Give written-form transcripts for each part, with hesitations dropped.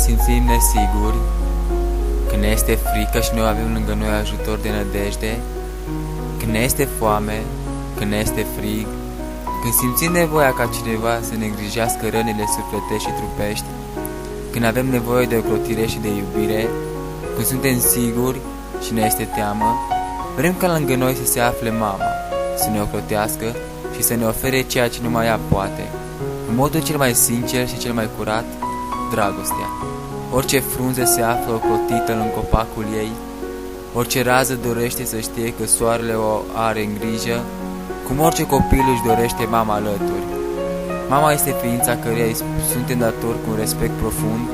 simțim nesiguri, când ne este frică și nu avem lângă noi ajutor de nădejde, când ne este foame, când ne este frig, când simțim nevoia ca cineva să ne îngrijească rănile sufletești și trupești, când avem nevoie de ocrotire și de iubire, când suntem siguri și ne este teamă, vrem ca lângă noi să se afle mama, să ne ocrotească și să ne ofere ceea ce numai ea poate, în modul cel mai sincer și cel mai curat, dragostea. Orice frunză se află ocrotită în copacul ei, orice rază dorește să știe că soarele o are în grijă, cum orice copil își dorește mama alături. Mama este ființa căreia îi suntem datori cu un respect profund,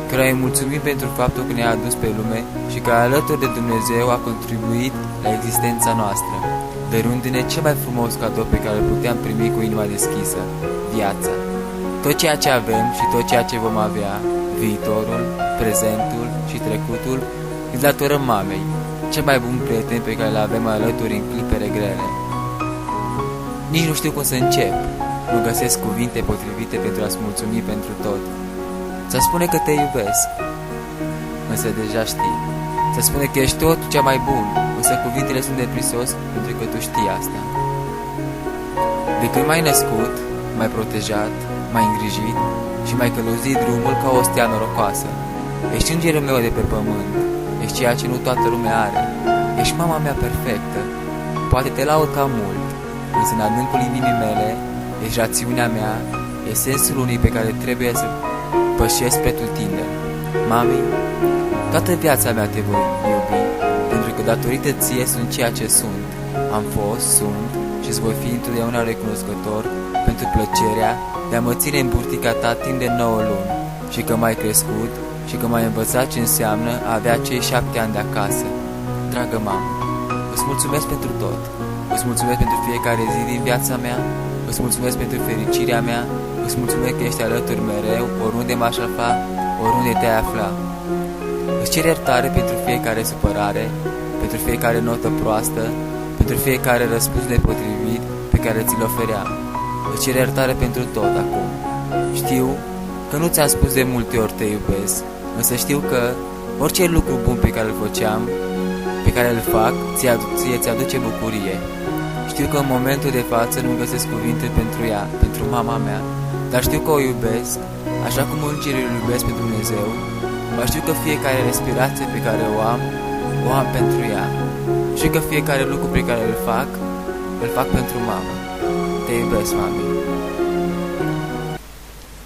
căreia îi mulțumim pentru faptul că ne-a adus pe lume și că alături de Dumnezeu a contribuit la existența noastră, dărându-ne cel mai frumos cadou pe care îl puteam primi cu inima deschisă, viața. Tot ceea ce avem și tot ceea ce vom avea, viitorul, prezentul și trecutul, îi datorăm mamei, cel mai bun prieten pe care îl avem alături în clipele grele. Nici nu știu cum să încep, nu găsesc cuvinte potrivite pentru a-ți mulțumi pentru tot. Ți-a spune că te iubesc, însă deja știi. Ți-a spune că ești tot cea mai bun, însă cuvintele sunt de prisos pentru că tu știi asta. De când m-ai născut, m-ai protejat, m-ai îngrijit și m-ai călăuzit drumul ca o stea norocoasă. Ești îngerul meu de pe pământ, ești ceea ce nu toată lumea are. Ești mama mea perfectă, poate te laud ca mult, însă în adâncul inimii mele ești rațiunea mea, e sensul unii pe care trebuie să pășesc pretutindeni. Mami, toată viața mea te voi iubi, pentru că datorită ție sunt ceea ce sunt. Am fost, sunt și îți voi fi întotdeauna recunoscător pentru plăcerea de a mă ține în burtica ta timp de 9 luni și că m-ai crescut și că m-ai învățat ce înseamnă a avea cei 7 ani de acasă. Dragă mamă, îți mulțumesc pentru tot. Îți mulțumesc pentru fiecare zi din viața mea, îți mulțumesc pentru fericirea mea, îți mulțumesc că ești alături mereu, oriunde m-aș afla, oriunde te-ai afla. Îți cer iertare pentru fiecare supărare, pentru fiecare notă proastă, pentru fiecare răspuns nepotrivit pe care ți-l ofeream. Îți cer iertare pentru tot acum. Știu că nu ți-am spus de multe ori te iubesc, însă știu că orice lucru bun pe care îl făceam, pe care îl fac, ție ți-aduce bucurie. Știu că în momentul de față nu găsesc cuvinte pentru ea, pentru mama mea, dar știu că o iubesc, așa cum îngerii îl iubesc pe Dumnezeu. Mai știu că fiecare respirație pe care o am pentru ea. Știu că fiecare lucru pe care îl fac pentru mama. Te iubesc, mami.